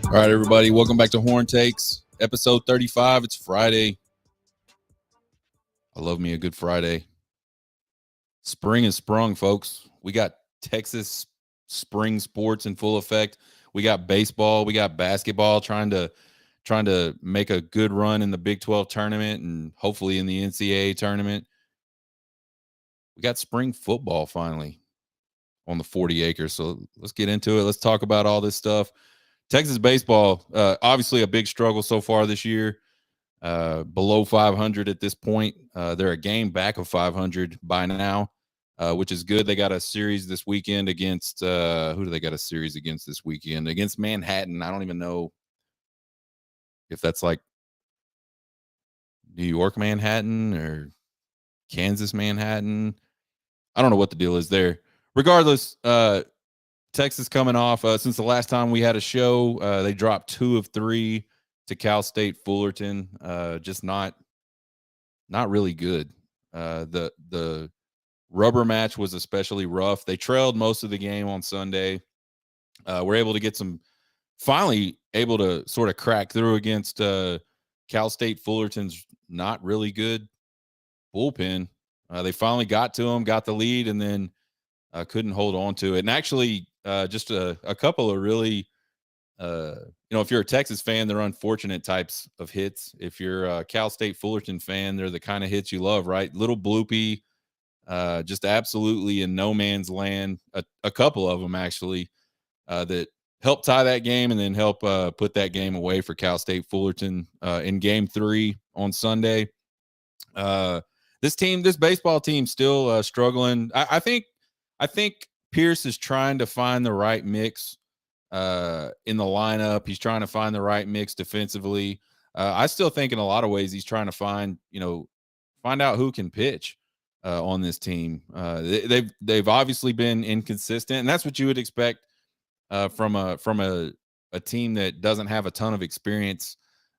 All right, everybody, welcome back to Horn Takes, episode 35. It's Friday. I love me a good Friday. Spring is sprung, folks. We got Texas spring sports in full effect. We got baseball, we got basketball trying to make a good run in the Big 12 tournament and hopefully in the NCAA tournament. We got spring football finally on the 40 acres. So let's get into it. Let's talk about all this stuff. Texas baseball, obviously a big struggle so far this year. Below 500 at this point. They're a game back of 500 by now, which is good. They got a series this weekend against who do they got a series against this weekend? Against Manhattan. I don't even know if that's like New York Manhattan or Kansas Manhattan. I don't know what the deal is there. Regardless, Texas coming off since the last time we had a show, they dropped 2 of 3 to Cal State Fullerton. Just not really good. The rubber match was especially rough. They trailed most of the game on Sunday. We're able to get finally able to sort of crack through against Cal State Fullerton's not really good bullpen. They finally got to him, got the lead, and then couldn't hold on to it. And actually, just a couple of really, if you're a Texas fan, they're unfortunate types of hits. If you're a Cal State Fullerton fan, they're the kind of hits you love, right? Little bloopy, just absolutely in no man's land. A couple of them actually that help tie that game and then help put that game away for Cal State Fullerton in Game 3 on Sunday. This baseball team, still struggling. I think Pierce is trying to find the right mix in the lineup. He's trying to find the right mix defensively. I still think in a lot of ways he's trying to find out who can pitch on this team. They've obviously been inconsistent, and that's what you would expect from a team that doesn't have a ton of experience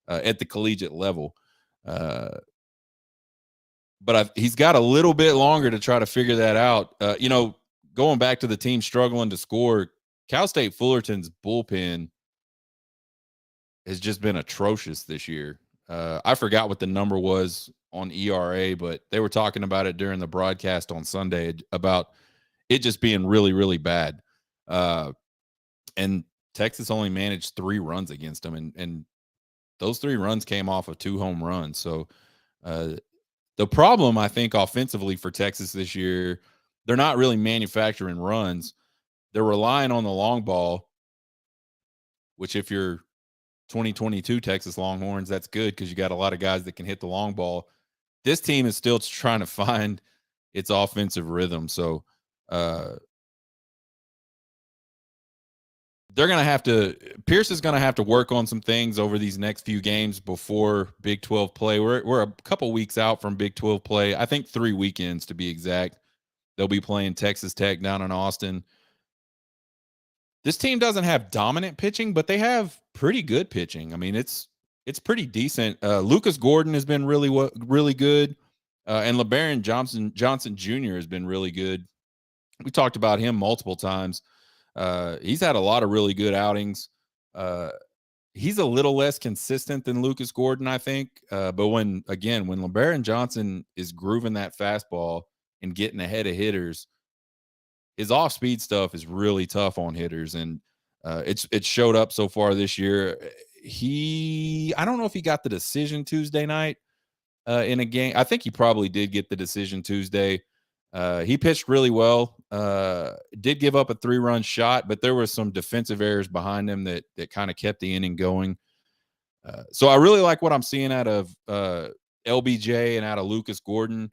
at the collegiate level. But he's got a little bit longer to try to figure that out. Going back to the team struggling to score, Cal State Fullerton's bullpen has just been atrocious this year. I forgot what the number was on ERA, but they were talking about it during the broadcast on Sunday about it just being really, really bad. And Texas only managed 3 runs against them, and those 3 runs came off of 2 home runs. So the problem, I think, offensively for Texas this year, they're not really manufacturing runs. They're relying on the long ball, which if you're 2022 Texas Longhorns, that's good because you got a lot of guys that can hit the long ball. This team is still trying to find its offensive rhythm. So Pierce is going to have to work on some things over these next few games before Big 12 play. We're a couple weeks out from Big 12 play. I think 3 weekends to be exact. They'll be playing Texas Tech down in Austin. This team doesn't have dominant pitching, but they have pretty good pitching. I mean, it's pretty decent. Lucas Gordon has been really good, and LeBaron Johnson Jr. has been really good. We talked about him multiple times. He's had a lot of really good outings. He's a little less consistent than Lucas Gordon, I think. But when LeBaron Johnson is grooving that fastball and getting ahead of hitters, his off-speed stuff is really tough on hitters, and it's showed up so far this year. I don't know if he got the decision Tuesday night in a game. I think he probably did get the decision Tuesday. He pitched really well. Did give up a 3-run shot, but there were some defensive errors behind him that kind of kept the inning going. So I really like what I'm seeing out of LBJ and out of Lucas Gordon.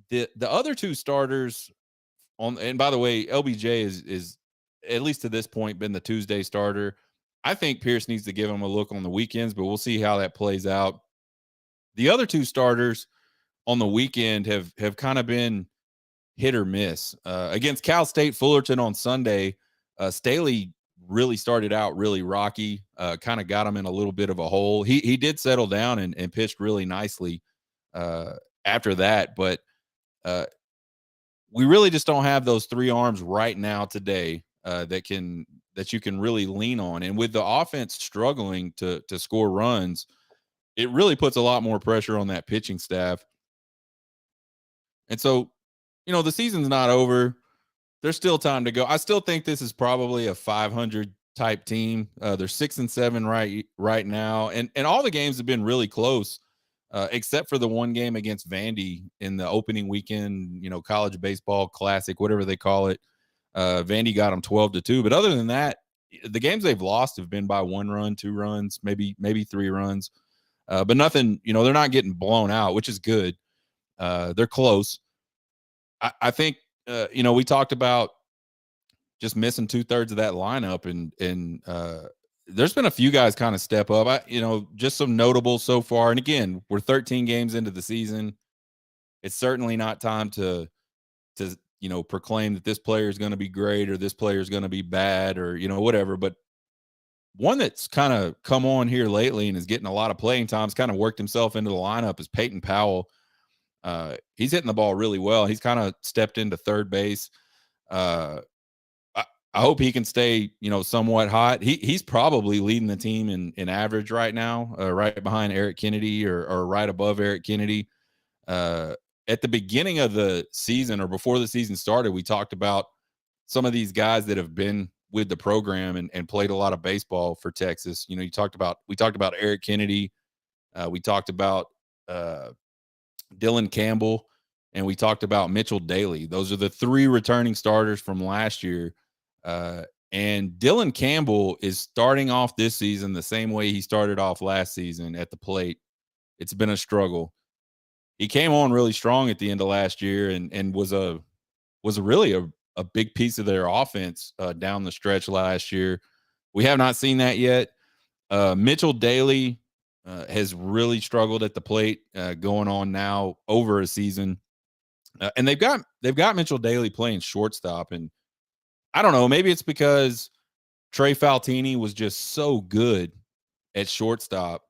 The other 2 starters and by the way, LBJ is at least to this point been the Tuesday starter. I think Pierce needs to give him a look on the weekends, but we'll see how that plays out. The other 2 starters on the weekend have kind of been hit or miss. Against Cal State Fullerton on Sunday, Staley really started out really rocky, kind of got him in a little bit of a hole. He did settle down and pitched really nicely after that, but we really just don't have those 3 arms right now today that can that you can really lean on. And with the offense struggling to score runs, it really puts a lot more pressure on that pitching staff. And so, the season's not over. There's still time to go. I still think this is probably a 500 type team. They're 6-7 right now, and all the games have been really close, except for the one game against Vandy in the opening weekend. College baseball classic, whatever they call it. Vandy got them 12-2, but other than that, the games they've lost have been by 1 run, 2 runs, maybe 3 runs, but nothing. They're not getting blown out, which is good. They're close. I think we talked about just missing 2/3 of that lineup, and there's been a few guys kind of step up. Just some notables so far. And again, we're 13 games into the season. It's certainly not time to proclaim that this player is going to be great or this player is going to be bad or whatever. But one that's kind of come on here lately and is getting a lot of playing times, kind of worked himself into the lineup, is Peyton Powell. He's hitting the ball really well. He's kind of stepped into third base. I hope he can stay, somewhat hot. He's probably leading the team in average right now, right behind Eric Kennedy or right above Eric Kennedy. At the beginning of the season or before the season started, we talked about some of these guys that have been with the program and played a lot of baseball for Texas. We talked about Eric Kennedy. We talked about Dylan Campbell, and we talked about Mitchell Daly. Those are the 3 returning starters from last year. And Dylan Campbell is starting off this season the same way he started off last season at the plate. It's been a struggle. He came on really strong at the end of last year and was really a big piece of their offense down the stretch last year. We have not seen that yet. Mitchell Daly has really struggled at the plate, going on now over a season. And they've got Mitchell Daly playing shortstop, and I don't know, maybe it's because Trey Faltini was just so good at shortstop,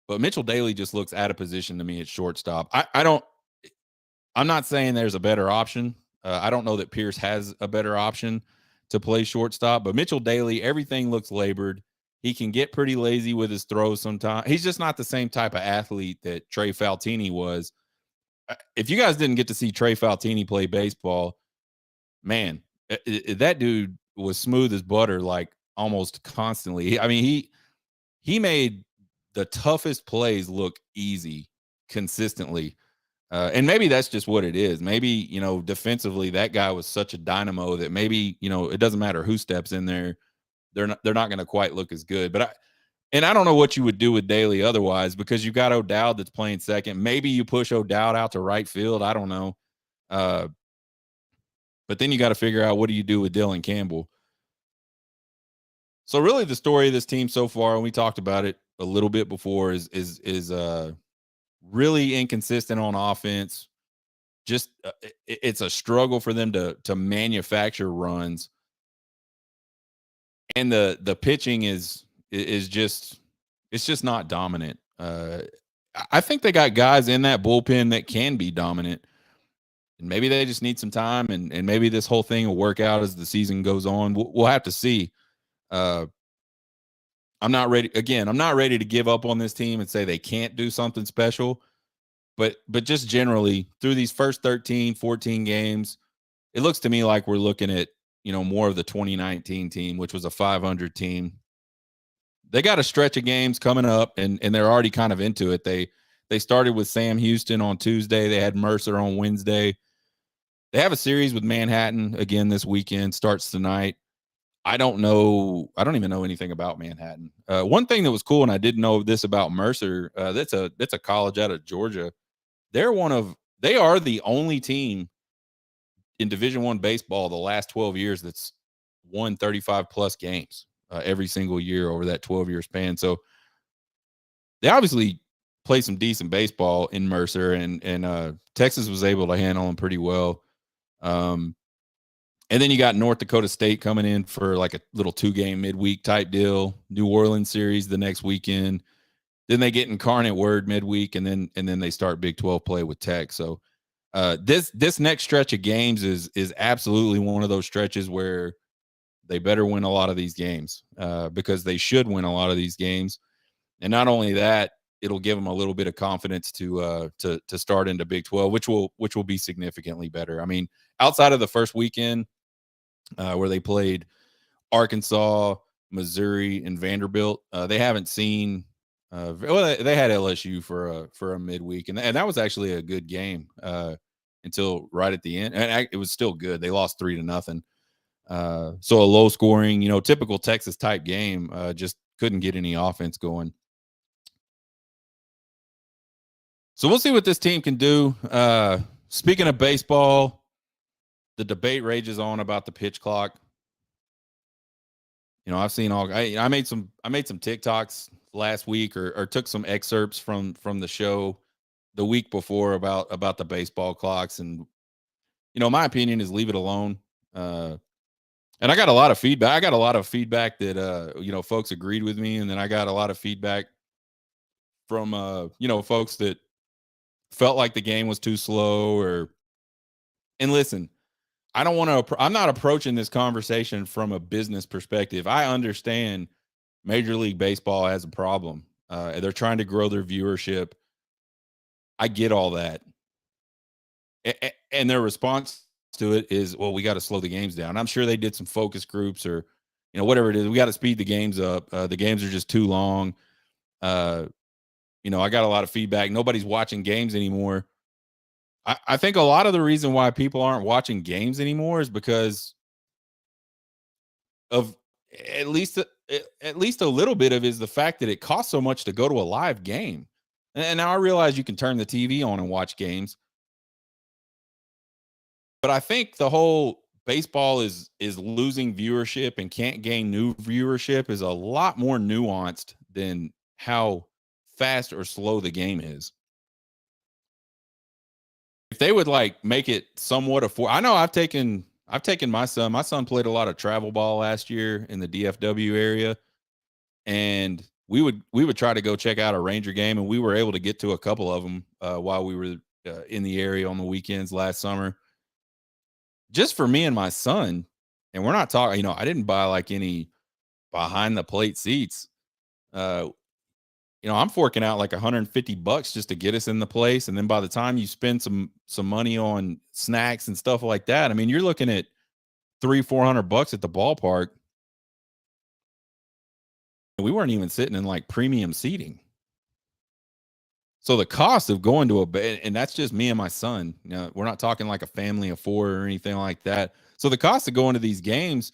but Mitchell Daly just looks out of position to me at shortstop. I'm not saying there's a better option. I don't know that Pierce has a better option to play shortstop, but Mitchell Daly, everything looks labored. He can get pretty lazy with his throws sometimes. He's just not the same type of athlete that Trey Faltini was. If you guys didn't get to see Trey Faltini play baseball, man, that dude was smooth as butter, like almost constantly. I mean, he made the toughest plays look easy consistently. And maybe that's just what it is. Maybe, defensively, that guy was such a dynamo that maybe, it doesn't matter who steps in there. They're not going to quite look as good. But I don't know what you would do with Daly otherwise, because you got O'Dowd that's playing second. Maybe you push O'Dowd out to right field. I don't know. But then you got to figure out, what do you do with Dylan Campbell? So really the story of this team so far, and we talked about it a little bit before, is really inconsistent on offense. Just it's a struggle for them to manufacture runs. And the pitching is just, it's just not dominant. I think they got guys in that bullpen that can be dominant. And maybe they just need some time, and maybe this whole thing will work out as the season goes on. We'll have to see. I'm not ready. Again, I'm not ready to give up on this team and say they can't do something special. But just generally, through these first 13, 14 games, it looks to me like we're looking at, more of the 2019 team, which was a 500 team. They got a stretch of games coming up, and they're already kind of into it. They started with Sam Houston on Tuesday. They had Mercer on Wednesday. They have a series with Manhattan again this weekend, starts tonight. I don't even know anything about Manhattan. One thing that was cool, and I didn't know this about Mercer, that's a college out of Georgia. They are the only team in Division I baseball the last 12 years that's won 35 plus games every single year over that 12-year span. So they obviously play some decent baseball in Mercer, and Texas was able to handle them pretty well. And then you got North Dakota State coming in for like a little 2-game midweek type deal. New Orleans series the next weekend. Then they get Incarnate Word midweek, and then they start Big 12 play with Tech. So this next stretch of games is absolutely one of those stretches where They better win a lot of these games because they should win a lot of these games. And not only that, it'll give them a little bit of confidence to start into Big 12, which will be significantly better. I mean, outside of the first weekend where they played Arkansas, Missouri, and Vanderbilt, they haven't seen. Well, they had LSU for a midweek, and that was actually a good game until right at the end, and it was still good. They lost 3-0. So a low scoring, typical Texas type game. Just couldn't get any offense going. So we'll see what this team can do. Speaking of baseball, the debate rages on about the pitch clock. I've seen I made some TikToks last week or took some excerpts from the show the week before about the baseball clocks, and my opinion is leave it alone. And I got a lot of feedback. I got a lot of feedback that folks agreed with me, and then I got a lot of feedback from folks that felt like the game was too slow. And listen, I'm not approaching this conversation from a business perspective. I understand Major League Baseball has a problem. They're trying to grow their viewership. I get all that. And their response to it is, well, we got to slow the games down. I'm sure they did some focus groups or, whatever it is. We got to speed the games up. The games are just too long. I got a lot of feedback. Nobody's watching games anymore. I think a lot of the reason why people aren't watching games anymore is because of at least a little bit of is the fact that it costs so much to go to a live game. And now I realize you can turn the TV on and watch games. But I think the whole baseball is losing viewership and can't gain new viewership is a lot more nuanced than how fast or slow the game is. If they would make it somewhat affordable. I know I've taken my son. My son played a lot of travel ball last year in the DFW area, and we would try to go check out a Ranger game, and we were able to get to a couple of them while we were in the area on the weekends last summer. Just for me and my son, and we're not talking. I didn't buy any behind the plate seats. I'm forking out $150 just to get us in the place. And then by the time you spend some money on snacks and stuff like that, I mean, you're looking at $300-400 at the ballpark. We weren't even sitting in premium seating. So the cost of going to and that's just me and my son, we're not talking like a family of four or anything like that. So the cost of going to these games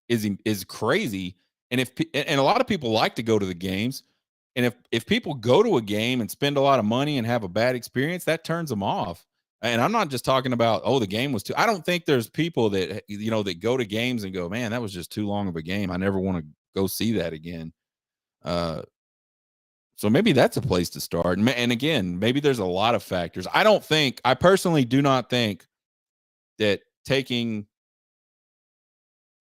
is crazy. And and a lot of people like to go to the games. And if people go to a game and spend a lot of money and have a bad experience, that turns them off. And I'm not just talking about, the game was too. I don't think there's people that that go to games and go, man, that was just too long of a game. I never want to go see that again. So maybe that's a place to start. And again, maybe there's a lot of factors. I personally do not think that taking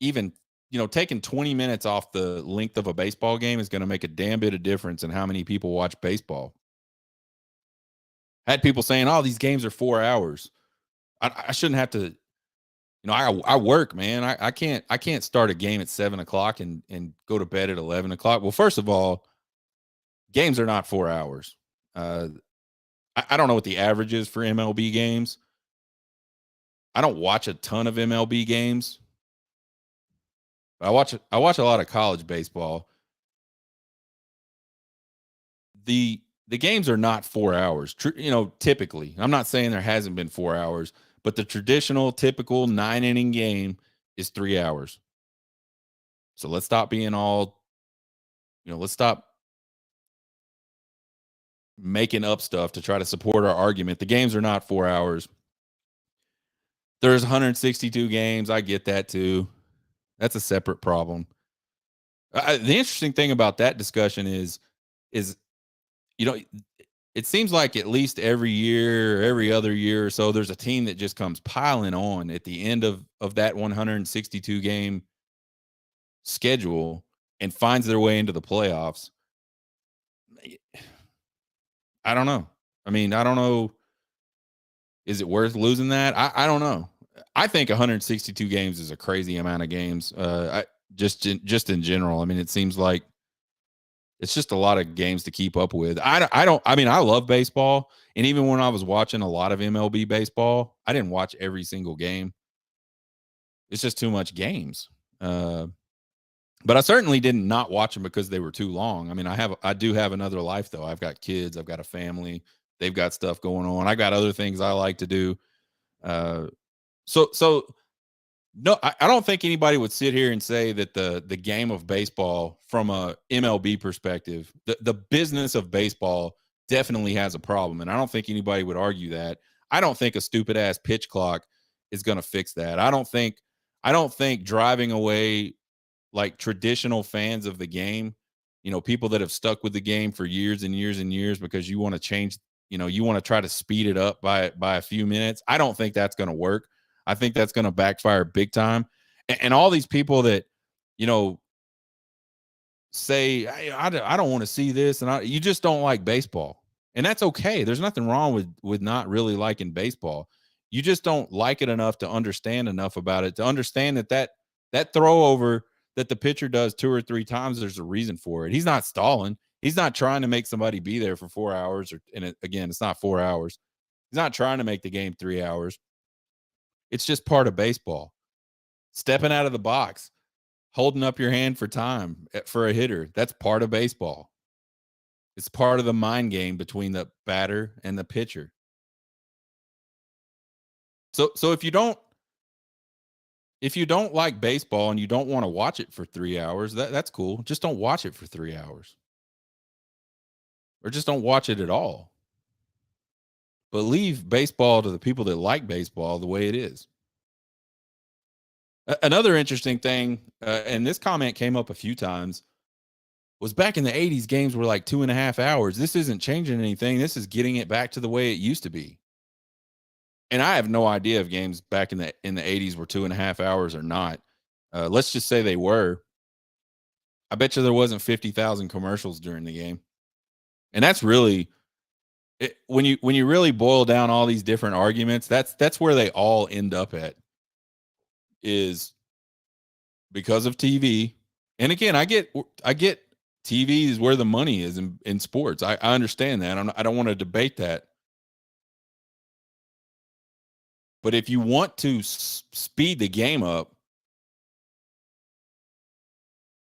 20 minutes off the length of a baseball game is going to make a damn bit of difference in how many people watch baseball. I had people saying, these games are 4 hours. I shouldn't have to, I work, man. I can't start a game at 7:00 and go to bed at 11:00. Well, first of all, games are not 4 hours. I don't know what the average is for MLB games. I don't watch a ton of MLB games. I watch a lot of college baseball. The games are not 4 hours. Typically. I'm not saying there hasn't been 4 hours, but the traditional typical 9-inning game is 3 hours. So let's stop being let's stop making up stuff to try to support our argument. The games are not 4 hours. There's 162 games. I get that too. That's a separate problem. The interesting thing about that discussion is it seems like at least every year, every other year or so, there's a team that just comes piling on at the end of that 162 game schedule and finds their way into the playoffs. I don't know. I mean, I don't know. Is it worth losing that? I don't know. I think 162 games is a crazy amount of games. just in general. I mean, it seems like it's just a lot of games to keep up with. I mean, I love baseball. And even when I was watching a lot of MLB baseball, I didn't watch every single game. It's just too much games. Uh, but I certainly didn't not watch them because they were too long. I mean, I do have another life though. I've got kids, I've got a family, they've got stuff going on. I got other things I like to do. Uh, so no, I don't think anybody would sit here and say that the game of baseball from a MLB perspective, the business of baseball definitely has a problem. And I don't think anybody would argue that. I don't think a stupid ass pitch clock is going to fix that. I don't think driving away like traditional fans of the game, people that have stuck with the game for years and years and years because you want to change, you want to try to speed it up by a few minutes. I don't think that's going to work. I think that's going to backfire big time. And all these people that, you know, say, hey, I don't want to see this. And you just don't like baseball. And that's okay. There's nothing wrong with not really liking baseball. You just don't like it enough to understand enough about it, to understand that throw over that the pitcher does 2 or 3 times, there's a reason for it. He's not stalling. He's not trying to make somebody be there for 4 hours. Again, it's not 4 hours. He's not trying to make the game 3 hours. It's just part of baseball. Stepping out of the box, holding up your hand for time for a hitter. That's part of baseball. It's part of the mind game between the batter and the pitcher. So if you don't like baseball and you don't want to watch it for 3 hours, that's cool. Just don't watch it for 3 hours. Or just don't watch it at all. But leave baseball to the people that like baseball the way it is. Another interesting thing, and this comment came up a few times, was back in the 80s, games were like 2.5 hours. This isn't changing anything. This is getting it back to the way it used to be. And I have no idea if games back in the 80s were 2.5 hours or not. Let's just say they were. I bet you there wasn't 50,000 commercials during the game. And that's really when you really boil down all these different arguments, that's where they all end up at, is because of TV. And again, I get TV is where the money is in sports. I understand that. I don't want to debate that. But if you want to speed the game up,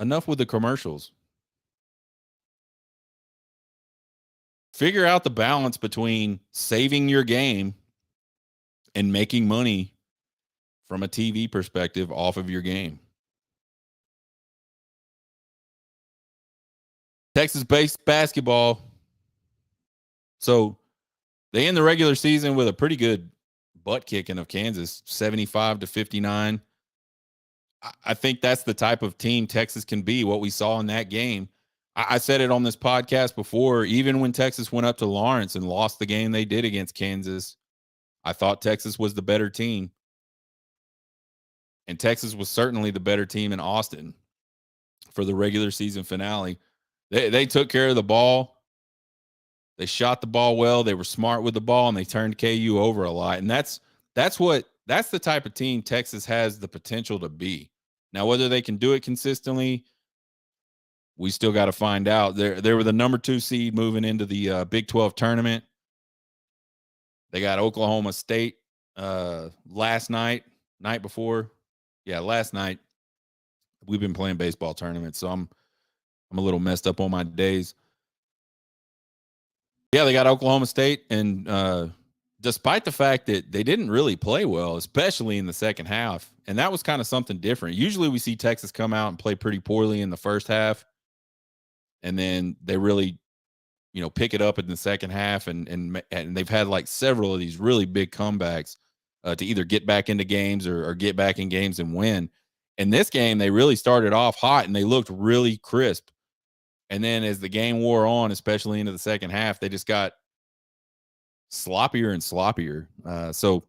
enough with the commercials. Figure out the balance between saving your game and making money from a TV perspective off of your game. Texas-based basketball. So they end the regular season with a pretty good butt kicking of Kansas, 75-59. I think that's the type of team Texas can be, what we saw in that game. I said it on this podcast before, even when Texas went up to Lawrence and lost the game they did against Kansas, I thought Texas was the better team. And Texas was certainly the better team in Austin for the regular season finale. They took care of the ball. They shot the ball well. They were smart with the ball, and they turned KU over a lot. And that's the type of team Texas has the potential to be. Now, whether they can do it consistently, we still got to find out. They were the number 2 seed moving into the Big 12 tournament. They got Oklahoma State last night before. Yeah, last night. We've been playing baseball tournaments, so I'm a little messed up on my days. Yeah, they got Oklahoma State, and despite the fact that they didn't really play well, especially in the second half, and that was kind of something different. Usually we see Texas come out and play pretty poorly in the first half, and then they really, pick it up in the second half, and they've had like several of these really big comebacks to either get back into games or get back in games and win. In this game, they really started off hot, and they looked really crisp. And then as the game wore on, especially into the second half, they just got sloppier and sloppier. So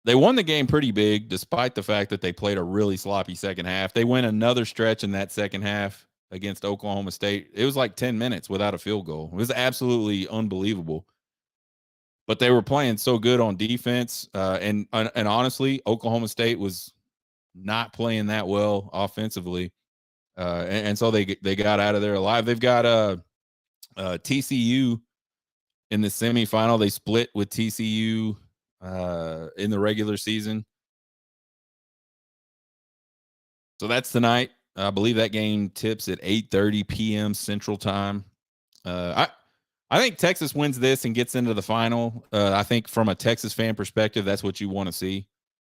they won the game pretty big, despite the fact that they played a really sloppy second half. They went another stretch in that second half against Oklahoma State. It was like 10 minutes without a field goal. It was absolutely unbelievable. But they were playing so good on defense. And honestly, Oklahoma State was not playing that well offensively, and so they got out of there alive. They've got TCU in the semifinal. They split with TCU in the regular season. So that's tonight. I believe that game tips at 8:30 p.m. Central Time. I think Texas wins this and gets into the final. I think from a Texas fan perspective, that's what you want to see.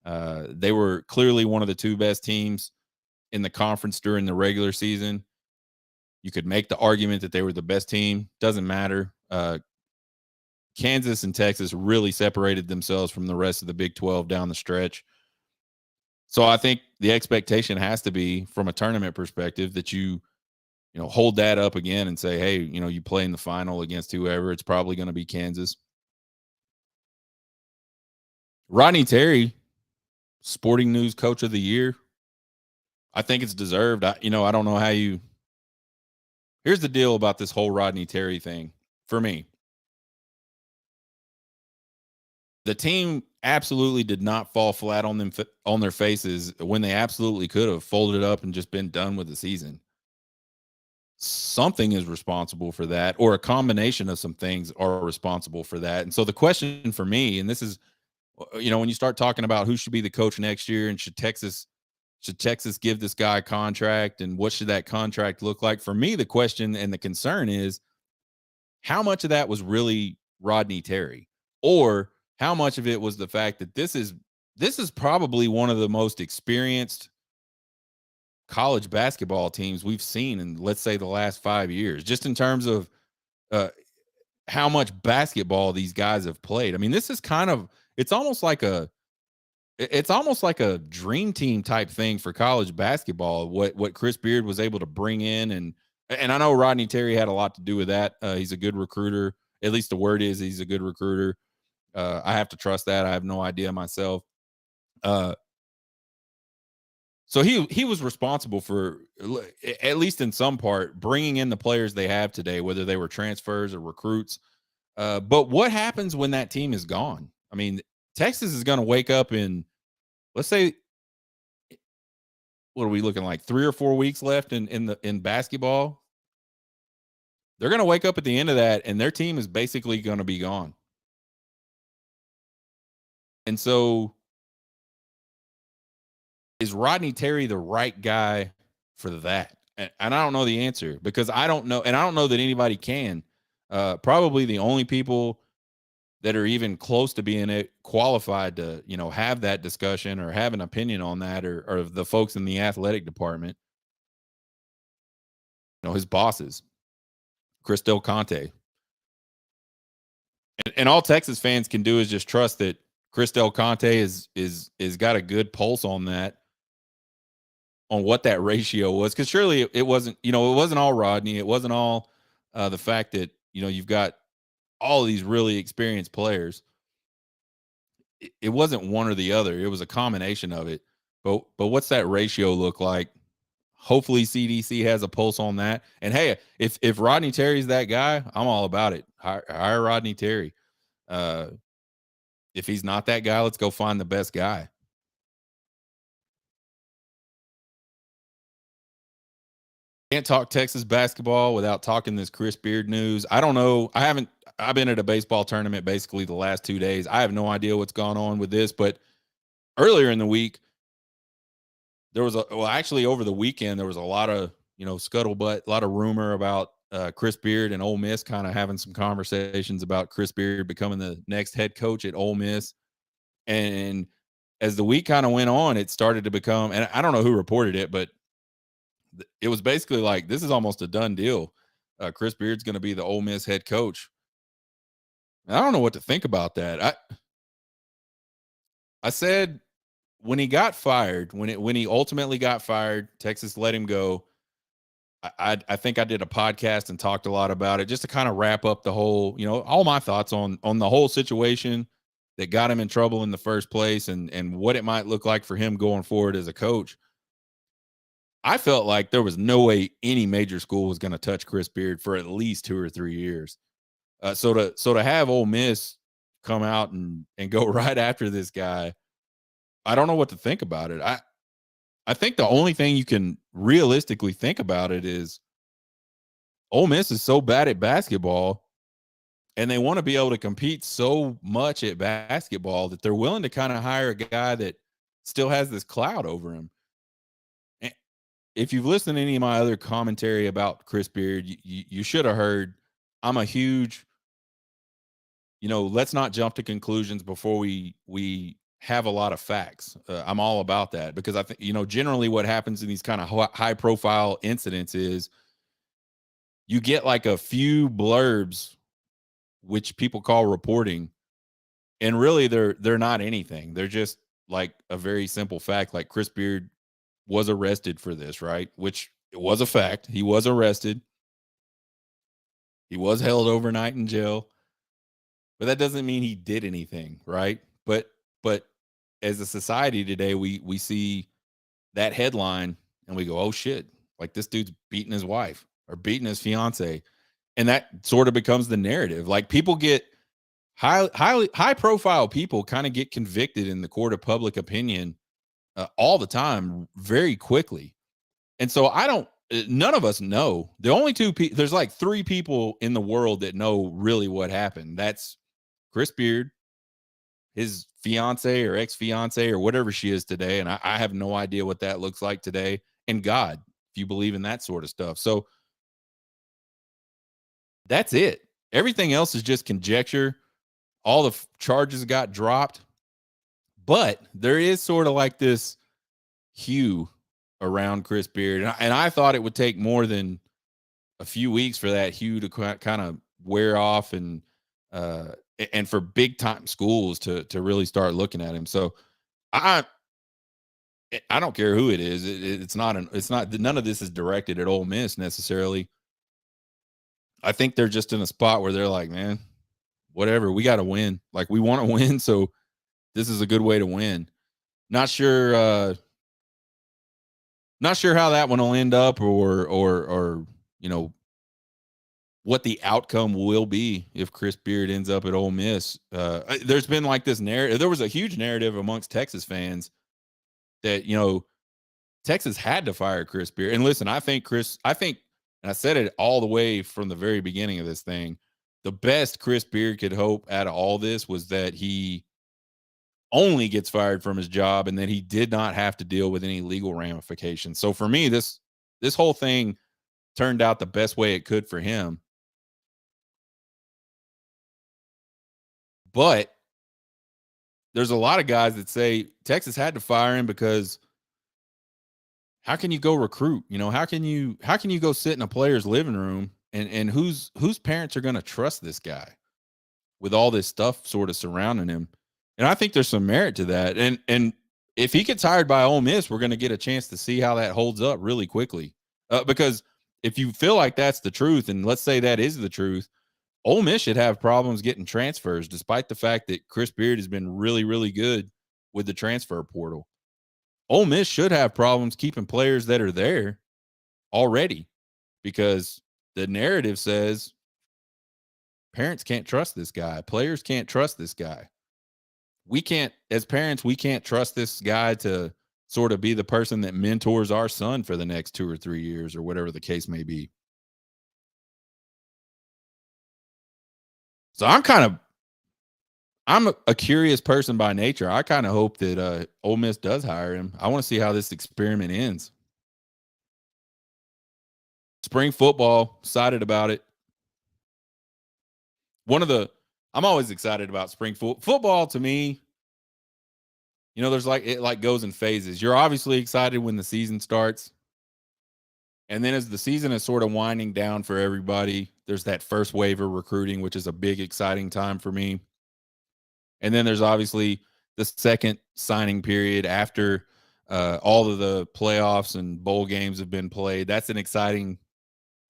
They were clearly one of the two best teams in the conference during the regular season. You could make the argument that they were the best team. Doesn't matter. Kansas and Texas really separated themselves from the rest of the Big 12 down the stretch. So I think the expectation has to be from a tournament perspective that you hold that up again and say, hey, you play in the final against whoever. It's probably going to be Kansas. Rodney Terry, Sporting News Coach of the Year. I think it's deserved. I don't know how you. Here's the deal about this whole Rodney Terry thing for me. The team absolutely did not fall flat on their faces when they absolutely could have folded up and just been done with the season. Something is responsible for that, or a combination of some things are responsible for that. And so the question for me, and this is, when you start talking about who should be the coach next year and should Texas give this guy a contract and what should that contract look like? For me, the question and the concern is how much of that was really Rodney Terry, or how much of it was the fact that this is probably one of the most experienced college basketball teams we've seen in, let's say, the last 5 years, just in terms of how much basketball these guys have played. I mean, this is it's almost like a dream team type thing for college basketball. What Chris Beard was able to bring in, and I know Rodney Terry had a lot to do with that. He's a good recruiter. At least the word is he's a good recruiter. I have to trust that. I have no idea myself. So he was responsible for, at least in some part, bringing in the players they have today, whether they were transfers or recruits. But what happens when that team is gone? I mean, Texas is going to wake up in, let's say, what are we looking like? 3 or 4 weeks left in basketball. They're going to wake up at the end of that, and their team is basically going to be gone. And so, is Rodney Terry the right guy for that? And I don't know the answer, because I don't know, and I don't know that anybody can. Probably the only people that are even close to being qualified to, have that discussion or have an opinion on that are the folks in the athletic department. His bosses, Chris Del Conte. And all Texas fans can do is just trust that Chris Del Conte is got a good pulse on that, on what that ratio was, because surely it wasn't, it wasn't all Rodney. It wasn't all the fact that, you've got all of these really experienced players. It wasn't one or the other. It was a combination of it. But what's that ratio look like? Hopefully CDC has a pulse on that. And hey, if Rodney Terry's that guy, I'm all about it. Hire Rodney Terry. If he's not that guy, let's go find the best guy. Can't talk Texas basketball without talking this Chris Beard news. I don't know. I've been at a baseball tournament basically the last 2 days. I have no idea what's gone on with this, but earlier in the week, there was actually over the weekend, there was a lot of, scuttlebutt, a lot of rumor about Chris Beard and Ole Miss kind of having some conversations about Chris Beard becoming the next head coach at Ole Miss. And as the week kind of went on, it started to become, and I don't know who reported it, but it was basically like, this is almost a done deal. Chris Beard's going to be the Ole Miss head coach. And I don't know what to think about that. I said when he got fired, when he ultimately got fired, Texas let him go. I think I did a podcast and talked a lot about it, just to kind of wrap up the whole, all my thoughts on the whole situation that got him in trouble in the first place, and what it might look like for him going forward as a coach. I felt like there was no way any major school was going to touch Chris Beard for at least 2 or 3 years. So to have Ole Miss come out and go right after this guy, I don't know what to think about it. I think the only thing you can realistically think about it is Ole Miss is so bad at basketball and they want to be able to compete so much at basketball that they're willing to kind of hire a guy that still has this cloud over him. And if you've listened to any of my other commentary about Chris Beard, you should have heard I'm a huge, let's not jump to conclusions before we have a lot of facts. I'm all about that because I think, generally what happens in these kind of high profile incidents is you get like a few blurbs, which people call reporting, and really they're not anything. They're just like a very simple fact, like Chris Beard was arrested for this, right? Which it was a fact. He was arrested. He was held overnight in jail, but that doesn't mean he did anything, right? But as a society today, we see that headline and we go, "Oh shit, like this dude's beating his wife or beating his fiance." And that sort of becomes the narrative. Like people get high profile people kind of get convicted in the court of public opinion all the time very quickly. And so I don't none of us know. The only two people there's like three people in the world that know really what happened. That's Chris Beard, his fiance or ex-fiance or whatever she is today, and I have no idea what that looks like today, and God, if you believe in that sort of stuff. So that's it. Everything else is just conjecture. All the charges got dropped, but there is sort of like this hue around Chris Beard, and I thought it would take more than a few weeks for that hue to kind of wear off, uh, and for big time schools to really start looking at him. So I I don't care who it is. It's not none of this is directed at Ole Miss necessarily. I think they're just in a spot where they're like, man, whatever, we got to win. Like we want to win, so this is a good way to win. Not sure not sure how that one will end up or you know what the outcome will be if Chris Beard ends up at Ole Miss. There's been like this narrative. There was a huge narrative amongst Texas fans that Texas had to fire Chris Beard. And listen, I think, and I said it all the way from the very beginning of this thing. The best Chris Beard could hope out of all this was that he only gets fired from his job and that he did not have to deal with any legal ramifications. So for me, this whole thing turned out the best way it could for him. But there's a lot of guys that say Texas had to fire him because how can you go recruit? How can you go sit in a player's living room and whose parents are going to trust this guy with all this stuff sort of surrounding him? And I think there's some merit to that. And if he gets hired by Ole Miss, we're going to get a chance to see how that holds up really quickly. Because if you feel like that's the truth, and let's say that is the truth, Ole Miss should have problems getting transfers, despite the fact that Chris Beard has been really, really good with the transfer portal. Ole Miss should have problems keeping players that are there already because the narrative says parents can't trust this guy. Players can't trust this guy. We can't, as parents, we can't trust this guy to sort of be the person that mentors our son for the next 2 or 3 years or whatever the case may be. So I'm a curious person by nature. I kind of hope that Ole Miss does hire him. I want to see how this experiment ends. Spring football, excited about it. I'm always excited about spring football. To me, there's like it like goes in phases. You're obviously excited when the season starts, and then as the season is sort of winding down for everybody, there's that first wave of recruiting, which is a big exciting time for me. And then there's obviously the second signing period after all of the playoffs and bowl games have been played. That's an exciting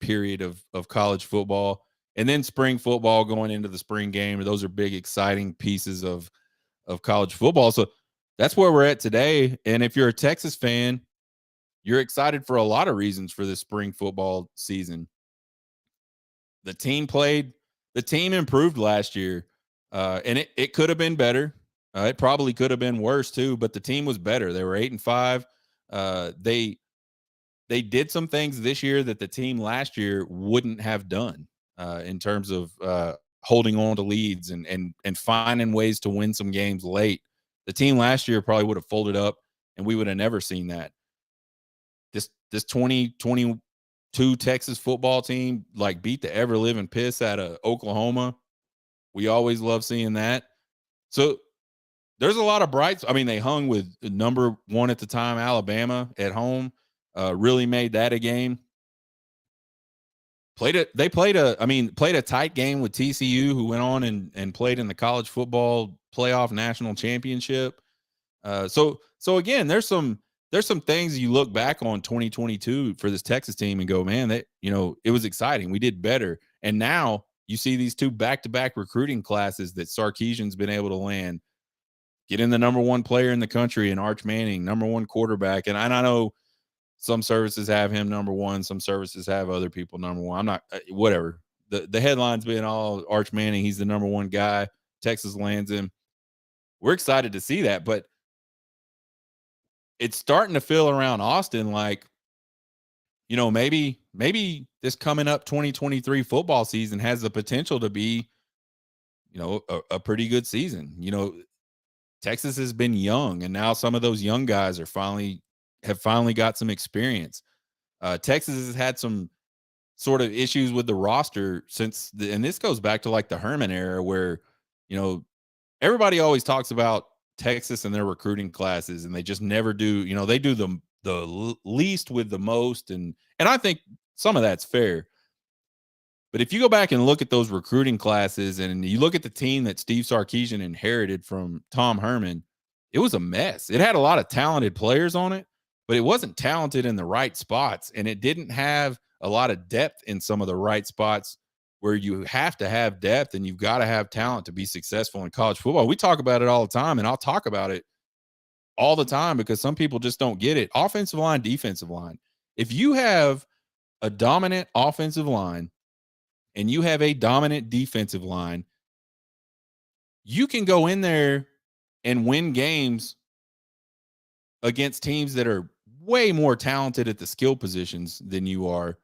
period of college football. And then spring football going into the spring game. Those are big, exciting pieces of college football. So that's where we're at today. And if you're a Texas fan, you're excited for a lot of reasons for this spring football season. The team improved last year. And it could have been better. It probably could have been worse too, but the team was better. They were 8-5. They did some things this year that the team last year wouldn't have done in terms of holding on to leads and finding ways to win some games late. The team last year probably would have folded up, and we would have never seen that. This 2022 Texas football team like beat the ever living piss out of Oklahoma. We always love seeing that. So there's a lot of brights. I mean, they hung with number one at the time, Alabama at home. Really made that a game. Played a tight game with TCU, who went on and played in the college football playoff national championship. So again, there's some things you look back on 2022 for this Texas team and go, man, that it was exciting. We did better, and now you see these two back-to-back recruiting classes that Sarkisian's been able to land. Get in the number one player in the country in Arch Manning, number one quarterback, and I know some services have him number one. Some services have other people number one. I'm not whatever. The headlines being all Arch Manning, he's the number one guy. Texas lands him. We're excited to see that, but it's starting to feel around Austin like, maybe this coming up 2023 football season has the potential to be, a pretty good season. Texas has been young, and now some of those young guys have finally got some experience. Texas has had some sort of issues with the roster and this goes back to like the Herman era where, everybody always talks about Texas and their recruiting classes, and they just never do, they do the least with the most. And I think some of that's fair. But if you go back and look at those recruiting classes and you look at the team that Steve Sarkisian inherited from Tom Herman, it was a mess. It had a lot of talented players on it, but it wasn't talented in the right spots. And it didn't have a lot of depth in some of the right spots where you have to have depth and you've got to have talent to be successful in college football. We talk about it all the time, and I'll talk about it all the time because some people just don't get it. Offensive line, defensive line. If you have a dominant offensive line and you have a dominant defensive line, you can go in there and win games against teams that are way more talented at the skill positions than you are,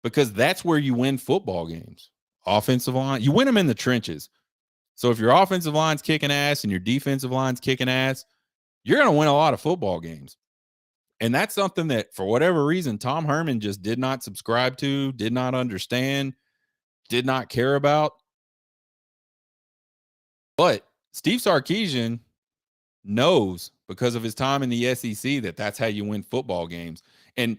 because that's where you win football games. Offensive line, you win them in the trenches. So if your offensive line's kicking ass and your defensive line's kicking ass, you're going to win a lot of football games. And that's something that, for whatever reason, Tom Herman just did not subscribe to, did not understand, did not care about. But Steve Sarkisian knows, because of his time in the SEC, that that's how you win football games. And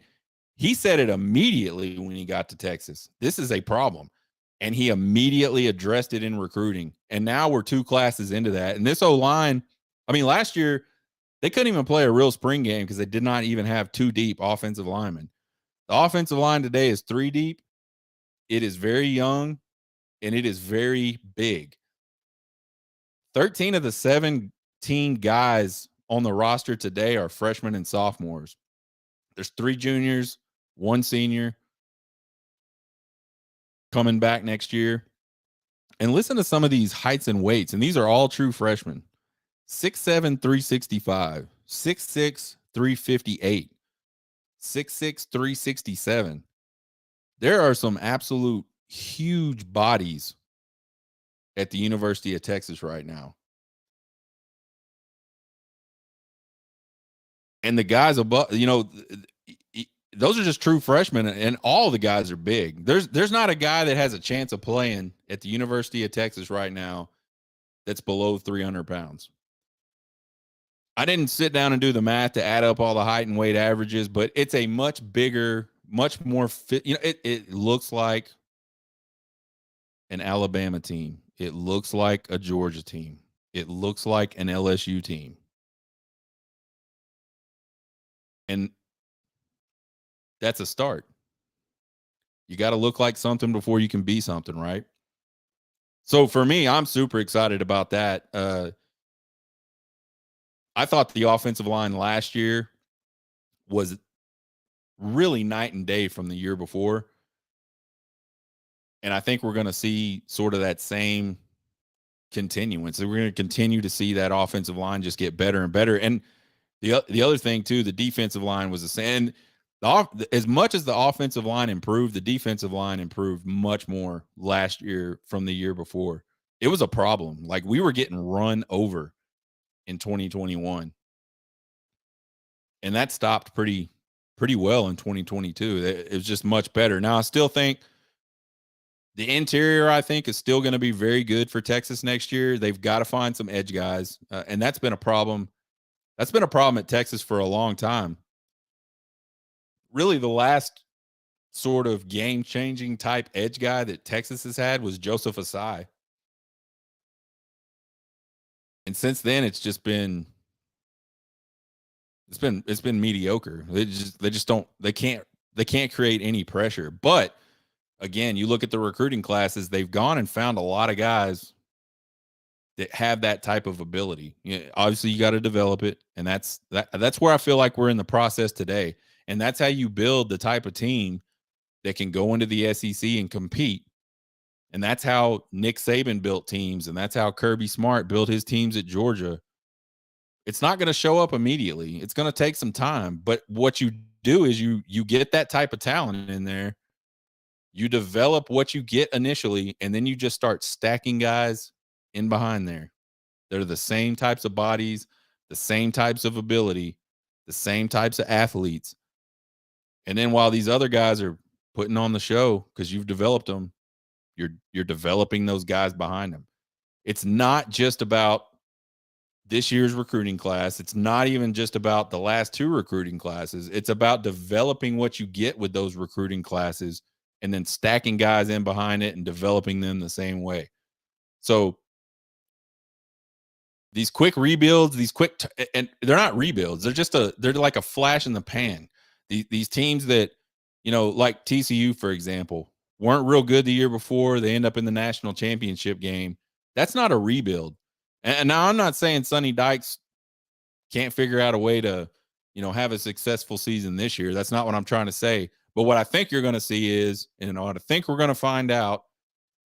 he said it immediately when he got to Texas. This is a problem. And he immediately addressed it in recruiting. And now we're two classes into that. And this O-line, last year, they couldn't even play a real spring game because they did not even have two deep offensive linemen. The offensive line today is three deep. It is very young, and it is very big. 13 of the 17 guys on the roster today are freshmen and sophomores. There's 3 juniors, 1 senior coming back next year. And listen to some of these heights and weights, and these are all true freshmen. 6'7", 365, 6'6", 358, 6'6", 367. There are some absolute huge bodies at the University of Texas right now. And the guys above, those are just true freshmen, and all the guys are big. There's not a guy that has a chance of playing at the University of Texas right now that's below 300 pounds. I didn't sit down and do the math to add up all the height and weight averages, but it's a much bigger, much more fit. It looks like an Alabama team. It looks like a Georgia team. It looks like an LSU team. And that's a start. You got to look like something before you can be something, right? So for me, I'm super excited about that. I thought the offensive line last year was really night and day from the year before. And I think we're going to see sort of that same continuance. So we're going to continue to see that offensive line just get better and better. And The other thing too, the defensive line was the same. As much as the offensive line improved, the defensive line improved much more last year from the year before. It was a problem. Like, we were getting run over in 2021, and that stopped pretty well in 2022. It was just much better. Now, I still think the interior, I think, is still going to be very good for Texas next year. They've got to find some edge guys, and that's been a problem. That's been a problem at Texas for a long time. Really, the last sort of game-changing type edge guy that Texas has had was Joseph Asai. And since then, it's been mediocre. They just don't they can't create any pressure. But again, you look at the recruiting classes, they've gone and found a lot of guys that have that type of ability. Obviously, you got to develop it, and that's where I feel like we're in the process today. And that's how you build the type of team that can go into the SEC and compete. And that's how Nick Saban built teams, and that's how Kirby Smart built his teams at Georgia. It's not going to show up immediately. It's going to take some time. But what you do is you get that type of talent in there. You develop what you get initially, and then you just start stacking guys in behind there. They're the same types of bodies, the same types of ability, the same types of athletes. And then while these other guys are putting on the show because you've developed them, you're developing those guys behind them. It's not just about this year's recruiting class. It's not even just about the last two recruiting classes. It's about developing what you get with those recruiting classes and then stacking guys in behind it and developing them the same way. So these quick rebuilds, and they're not rebuilds. They're like a flash in the pan. These teams that, like TCU, for example, weren't real good the year before. They end up in the national championship game. That's not a rebuild. And now I'm not saying Sonny Dykes can't figure out a way to, have a successful season this year. That's not what I'm trying to say. But what I think you're going to see is, and what I think we're going to find out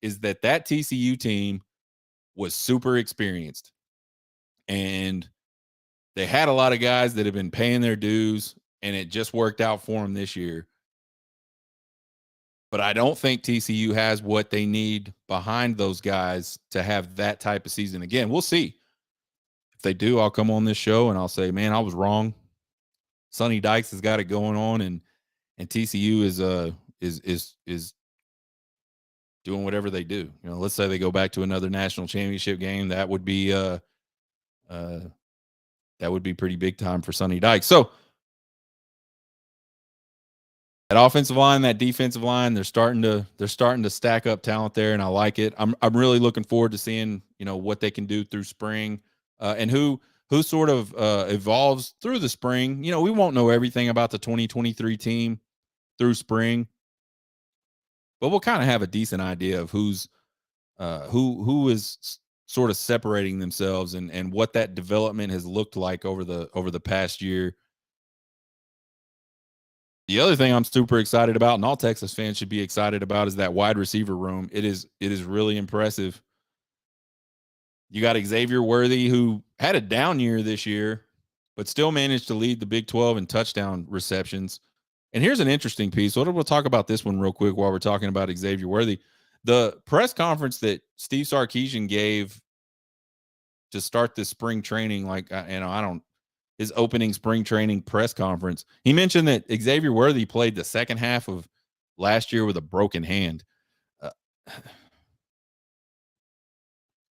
is that TCU team was super experienced. And they had a lot of guys that have been paying their dues, and it just worked out for them this year. But I don't think TCU has what they need behind those guys to have that type of season again. We'll see. If they do, I'll come on this show and I'll say, man, I was wrong. Sonny Dykes has got it going on, and TCU is doing whatever they do. Let's say they go back to another national championship game. That would be pretty big time for Sonny Dykes. So that offensive line, that defensive line, they're starting to stack up talent there, and I like it. I'm really looking forward to seeing what they can do through spring, and who sort of evolves through the spring. We won't know everything about the 2023 team through spring, but we'll kind of have a decent idea of who is sort of separating themselves and what that development has looked like over the past year. The other thing I'm super excited about, and all Texas fans should be excited about, is that wide receiver room. It is really impressive. You got Xavier Worthy, who had a down year this year, but still managed to lead the Big 12 in touchdown receptions. And here's an interesting piece. We'll talk about this one real quick while we're talking about Xavier Worthy. The press conference that Steve Sarkisian gave to start this spring training, his opening spring training press conference, he mentioned that Xavier Worthy played the second half of last year with a broken hand.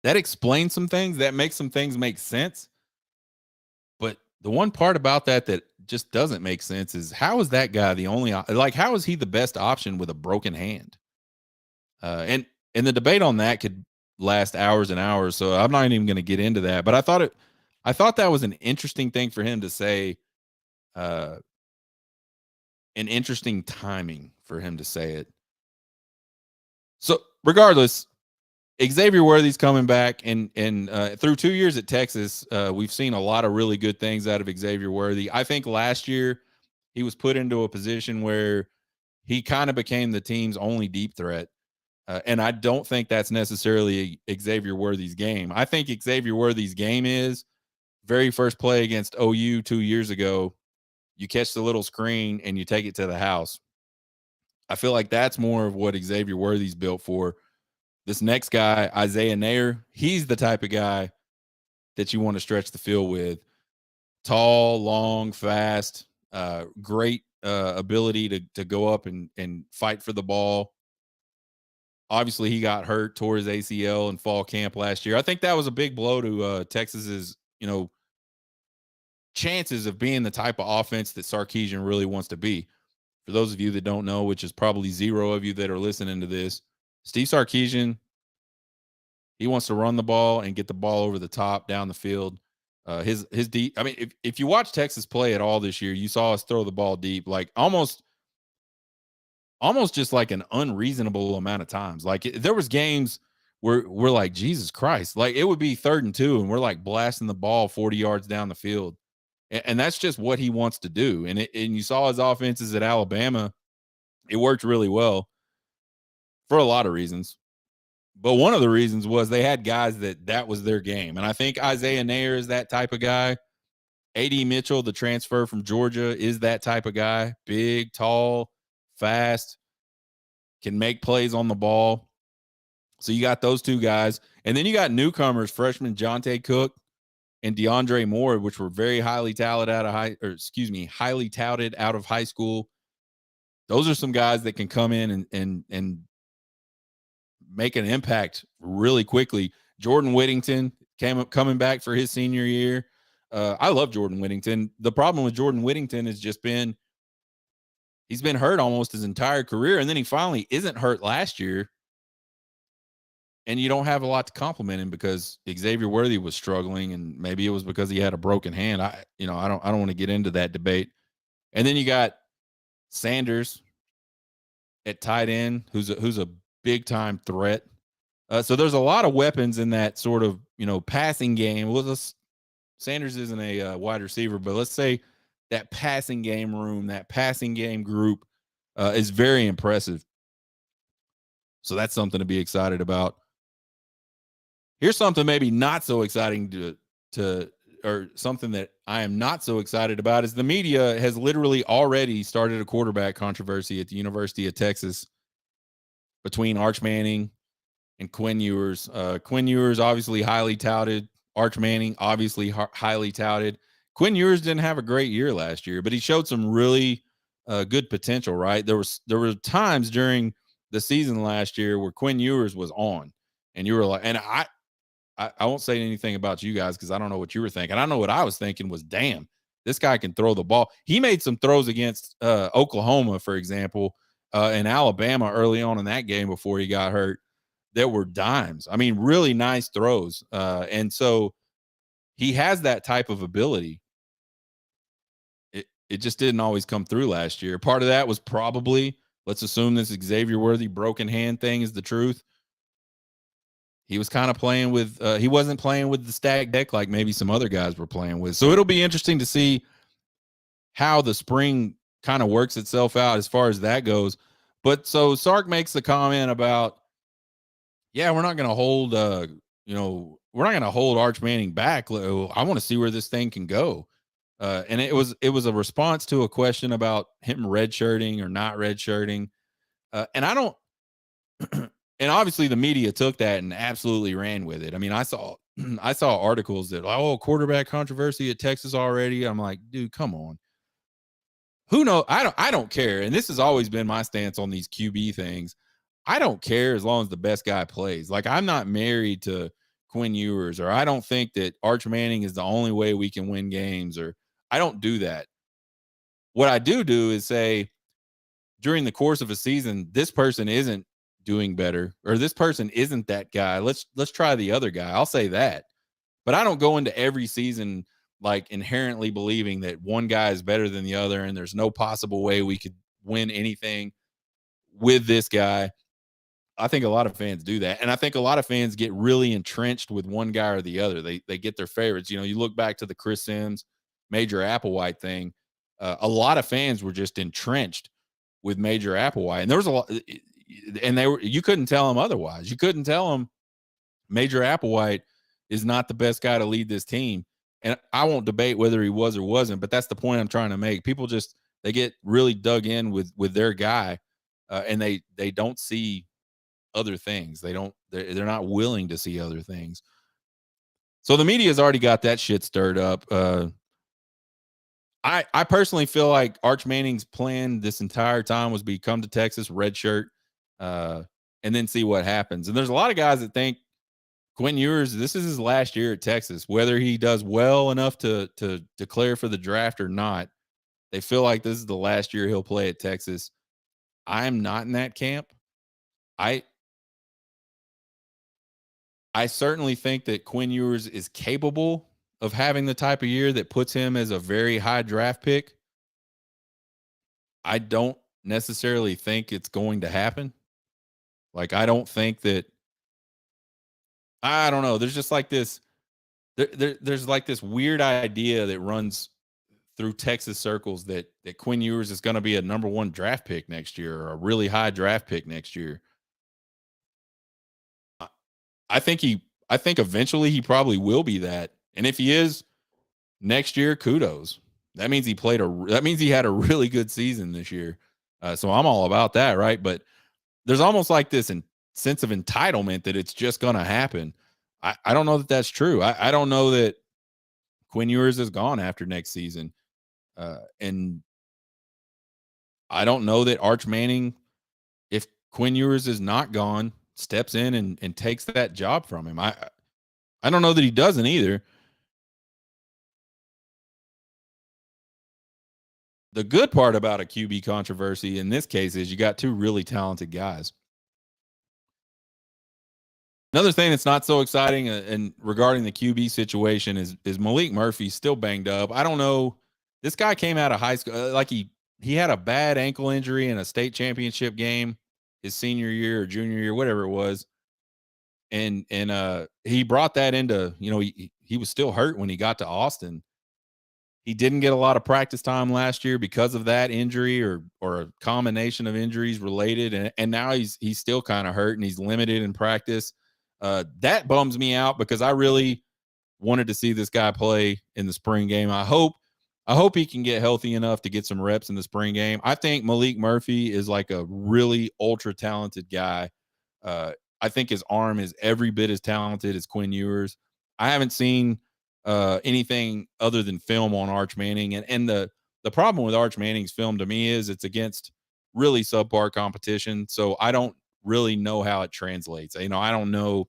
That explains some things. That makes some things make sense. But the one part about that just doesn't make sense is, how is that guy the only, how is he the best option with a broken hand? And the debate on that could last hours and hours. So I'm not even going to get into that. But I thought that was an interesting thing for him to say, an interesting timing for him to say it. So regardless, Xavier Worthy's coming back, and through 2 years at Texas, we've seen a lot of really good things out of Xavier Worthy. I think last year he was put into a position where he kind of became the team's only deep threat. And I don't think that's necessarily Xavier Worthy's game. I think Xavier Worthy's game is very first play against OU 2 years ago, you catch the little screen and you take it to the house. I feel like that's more of what Xavier Worthy's built for. This next guy, Isaiah Nair, he's the type of guy that you want to stretch the field with. Tall, long, fast, great ability to go up and fight for the ball. Obviously, he got hurt, tore his ACL in fall camp last year. I think that was a big blow to Texas's, chances of being the type of offense that Sarkisian really wants to be. For those of you that don't know, which is probably zero of you that are listening to this, Steve Sarkisian, he wants to run the ball and get the ball over the top down the field. His deep. I mean, if you watch Texas play at all this year, you saw us throw the ball deep, like almost just like an unreasonable amount of times. Like there was games where we're like, Jesus Christ, like it would be 3rd and 2, and we're like blasting the ball 40 yards down the field. And that's just what he wants to do. And you saw his offenses at Alabama. It worked really well for a lot of reasons. But one of the reasons was they had guys that was their game. And I think Isaiah Nair is that type of guy. A.D. Mitchell, the transfer from Georgia, is that type of guy. Big, tall, fast, can make plays on the ball. So you got those two guys. And then you got newcomers, freshman Jonte Cook and DeAndre Moore, which were very highly touted out of high school. Those are some guys that can come in and make an impact really quickly. Jordan Whittington coming back for his senior year. I love Jordan Whittington. The problem with Jordan Whittington has just been he's been hurt almost his entire career, and then he finally isn't hurt last year. And you don't have a lot to compliment him because Xavier Worthy was struggling, and maybe it was because he had a broken hand. I don't want to get into that debate. And then you got Sanders at tight end, who's a big time threat. So there's a lot of weapons in that sort of passing game. Well, Sanders isn't a wide receiver, but let's say that passing game room, that passing game group is very impressive. So that's something to be excited about. Here's something maybe not so exciting or something that I am not so excited about is the media has literally already started a quarterback controversy at the University of Texas between Arch Manning and Quinn Ewers. Quinn Ewers obviously highly touted. Arch Manning obviously highly touted. Quinn Ewers didn't have a great year last year, but he showed some really good potential, right? There were times during the season last year where Quinn Ewers was on, and you were like, and I won't say anything about you guys because I don't know what you were thinking. I know what I was thinking was, damn, this guy can throw the ball. He made some throws against Oklahoma, for example, and Alabama early on in that game before he got hurt. There were dimes. I mean, really nice throws. And so he has that type of ability. It just didn't always come through last year. Part of that was probably, let's assume this Xavier Worthy broken hand thing is the truth. He was kind of playing with, he wasn't playing with the stacked deck like maybe some other guys were playing with. So it'll be interesting to see how the spring kind of works itself out as far as that goes. But so Sark makes the comment about, yeah, we're not going to hold, we're not going to hold Arch Manning back. I want to see where this thing can go. And it was a response to a question about him redshirting or not redshirting. And I don't, and obviously the media took that and absolutely ran with it. I mean, I saw articles that, quarterback controversy at Texas already. I'm like, dude, come on. Who knows? I don't care. And this has always been my stance on these QB things. I don't care as long as the best guy plays. Like, I'm not married to Quinn Ewers, or I don't think that Arch Manning is the only way we can win games, or I don't do that. What I do is say, during the course of a season, this person isn't doing better, or this person isn't that guy. Let's try the other guy. I'll say that. But I don't go into every season like inherently believing that one guy is better than the other and there's no possible way we could win anything with this guy. I think a lot of fans do that. And I think a lot of fans get really entrenched with one guy or the other. They get their favorites. You look back to the Chris Sims, Major Applewhite thing. A lot of fans were just entrenched with Major Applewhite. And there was a lot, and you couldn't tell them otherwise. You couldn't tell them Major Applewhite is not the best guy to lead this team. And I won't debate whether he was or wasn't, but that's the point I'm trying to make. People just they get really dug in with their guy, and they don't see other things. They're not willing to see other things. So the media's already got that shit stirred up. I personally feel like Arch Manning's plan this entire time was be come to Texas, redshirt, and then see what happens. And there's a lot of guys that think Quinn Ewers, this is his last year at Texas. Whether he does well enough to declare for the draft or not, they feel like this is the last year he'll play at Texas. I'm not in that camp. I I certainly think that Quinn Ewers is capable of having the type of year that puts him as a very high draft pick. I don't necessarily think it's going to happen. Like, I don't think that I don't know. There's just like this there's like this weird idea that runs through Texas circles that Quinn Ewers is going to be a number 1 draft pick next year or a really high draft pick next year. I, I think eventually he probably will be that. And if he is next year, kudos. That means he had a really good season this year. So I'm all about that, right? But there's almost like this sense of entitlement that it's just going to happen. I don't know that that's true. I don't know that Quinn Ewers is gone after next season. And I don't know that Arch Manning, if Quinn Ewers is not gone, steps in and takes that job from him. I don't know that he doesn't either. The good part about a QB controversy in this case is you got 2 really talented guys. Another thing that's not so exciting and regarding the QB situation is Malik Murphy still banged up. I don't know. This guy came out of high school like he had a bad ankle injury in a state championship game his senior year or junior year, whatever it was. And he brought that into, he was still hurt when he got to Austin. He didn't get a lot of practice time last year because of that injury or a combination of injuries related, and now he's still kind of hurt and he's limited in practice. That bums me out because I really wanted to see this guy play in the spring game. I hope he can get healthy enough to get some reps in the spring game. I think Malik Murphy is like a really ultra talented guy. Uh, I think his arm is every bit as talented as Quinn Ewers. I haven't seen anything other than film on Arch Manning, and the problem with Arch Manning's film to me is it's against really subpar competition. So I don't really know how it translates. I don't know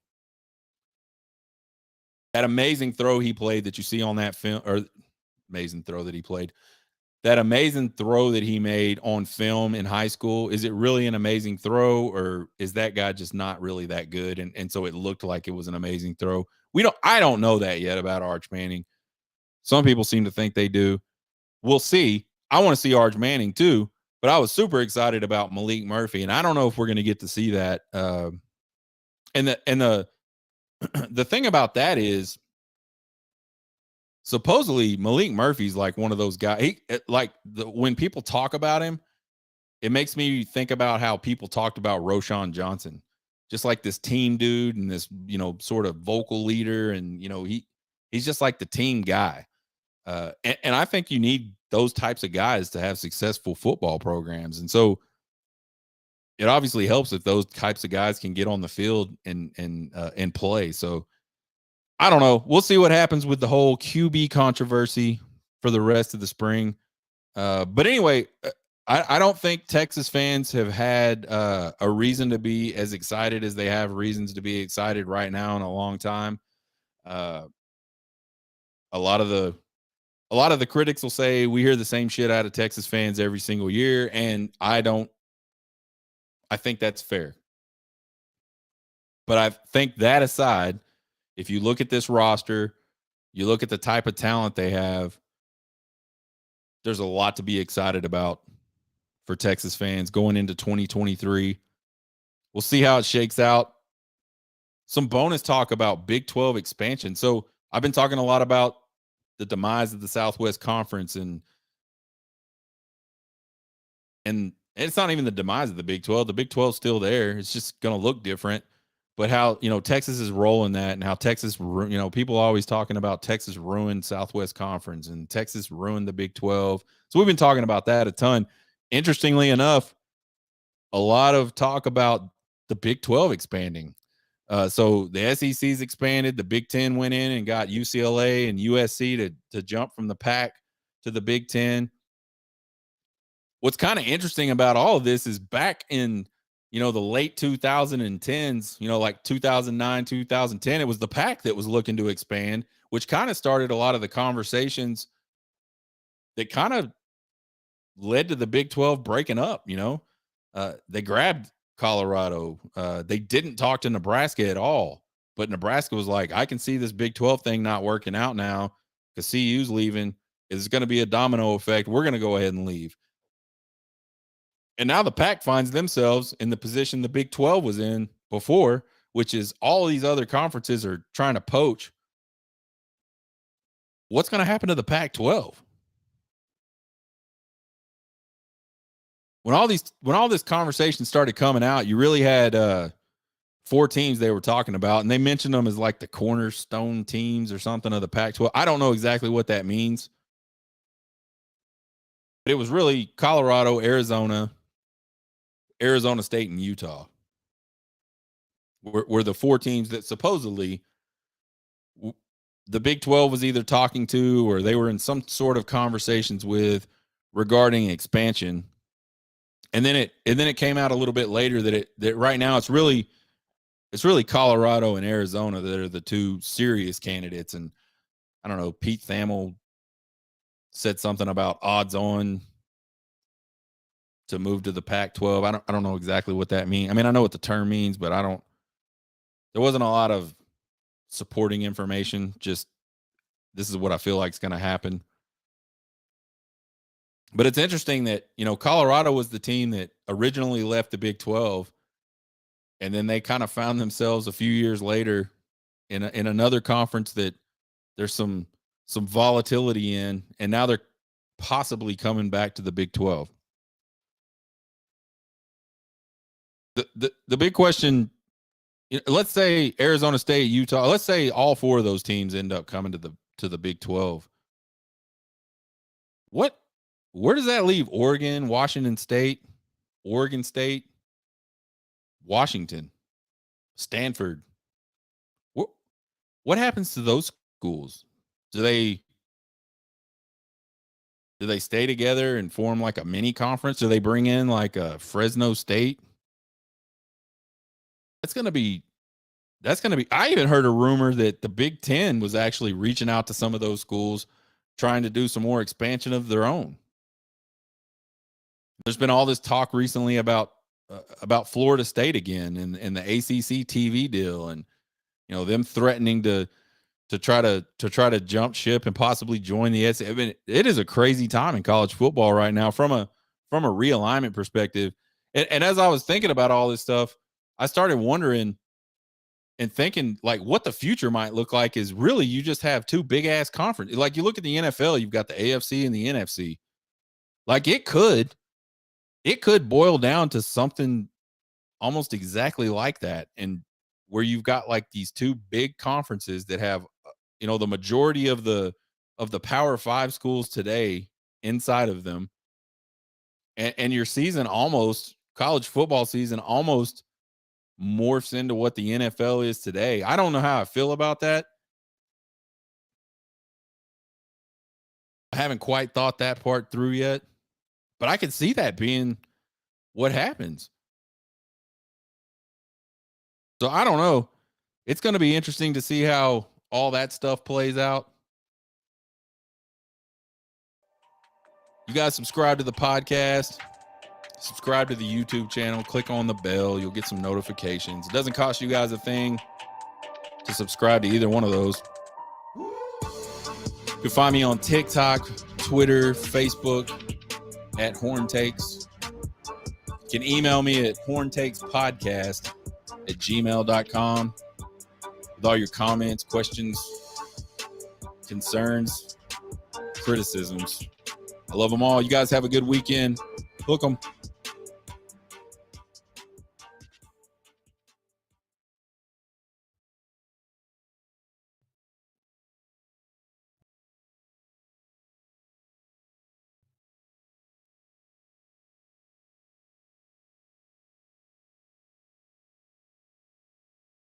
that amazing throw he played that you see on that film, or amazing throw that he played. That amazing throw that he made on film in high school, is it really an amazing throw, or is that guy just not really that good? And so it looked like it was an amazing throw. I don't know that yet about Arch Manning. Some people seem to think they do. We'll see. I want to see Arch Manning too, but I was super excited about Malik Murphy, and I don't know if we're going to get to see that. And the the thing about that is supposedly Malik Murphy's like one of those guys. When people talk about him, it makes me think about how people talked about Roshan Johnson, just like this team dude and this, sort of vocal leader. And, he's just like the team guy. And I think you need those types of guys to have successful football programs. And so it obviously helps if those types of guys can get on the field and play. So I don't know. We'll see what happens with the whole QB controversy for the rest of the spring. But anyway, I don't think Texas fans have had a reason to be as excited as they have reasons to be excited right now in a long time. Uh, a lot of the critics will say we hear the same shit out of Texas fans every single year, and I think that's fair. But I think that aside, if you look at this roster, you look at the type of talent they have, there's a lot to be excited about for Texas fans going into 2023. We'll see how it shakes out. Some bonus talk about Big 12 expansion. So I've been talking a lot about the demise of the Southwest Conference, and it's not even the demise of the Big 12. The Big 12 is still there. It's just going to look different. but how, Texas is rolling that, and how Texas, people always talking about Texas ruined Southwest Conference and Texas ruined the Big 12. So we've been talking about that a ton. Interestingly enough, a lot of talk about the Big 12 expanding. So the SEC's expanded. The Big 10 went in and got UCLA and USC to jump from the Pac to the Big 10. What's kind of interesting about all of this is back in, the late 2010s, like 2009, 2010, it was the Pac that was looking to expand, which kind of started a lot of the conversations that kind of led to the Big 12 breaking up. They grabbed Colorado. They didn't talk to Nebraska at all, but Nebraska was like, I can see this Big 12 thing not working out now because CU's leaving. It's going to be a domino effect. We're going to go ahead and leave. And now the Pac finds themselves in the position the Big 12 was in before, which is all these other conferences are trying to poach. What's going to happen to the Pac 12? When all this conversation started coming out, you really had 4 teams they were talking about, and they mentioned them as like the cornerstone teams or something of the Pac-12. I don't know exactly what that means, but it was really Colorado, Arizona State, and Utah were the 4 teams that supposedly the Big 12 was either talking to or they were in some sort of conversations with regarding expansion. And then it came out a little bit later that right now it's really Colorado and Arizona that are the 2 serious candidates. And I don't know, Pete Thamel said something about odds on to move to the Pac-12. I don't know exactly what that means. I mean, I know what the term means, but there wasn't a lot of supporting information. Just this is what I feel like is going to happen. But it's interesting that, Colorado was the team that originally left the Big 12, and then they kind of found themselves a few years later in another conference that there's some volatility in, and now they're possibly coming back to the Big 12. The big question, let's say Arizona State, Utah, let's say all 4 of those teams end up coming to the Big 12. Where does that leave Oregon, Washington State, Oregon State, Washington, Stanford? What happens to those schools? Do they stay together and form like a mini conference? Do they bring in like a Fresno State? That's going to be, I even heard a rumor that the Big 10 was actually reaching out to some of those schools, trying to do some more expansion of their own. There's been all this talk recently about Florida State again and the ACC TV deal, and them threatening to try to jump ship and possibly join the SEC. I mean, it is a crazy time in college football right now from a realignment perspective. And as I was thinking about all this stuff, I started wondering and thinking like what the future might look like is really you just have 2 big ass conferences. Like you look at the NFL, you've got the AFC and the NFC. Like it could boil down to something almost exactly like that, and where you've got like these 2 big conferences that have the majority of the Power 5 schools today inside of them, and your season college football season almost morphs into what the NFL is today. I don't know how I feel about that. I haven't quite thought that part through yet, but I could see that being what happens. So I don't know. It's going to be interesting to see how all that stuff plays out. You guys subscribe to the podcast, subscribe to the YouTube channel, click on the bell. You'll get some notifications. It doesn't cost you guys a thing to subscribe to either one of those. You can find me on TikTok, Twitter, Facebook at Horn Takes. You can email me at horntakespodcast@gmail.com with all your comments, questions, concerns, criticisms. I love them all. You guys have a good weekend. Hook 'em.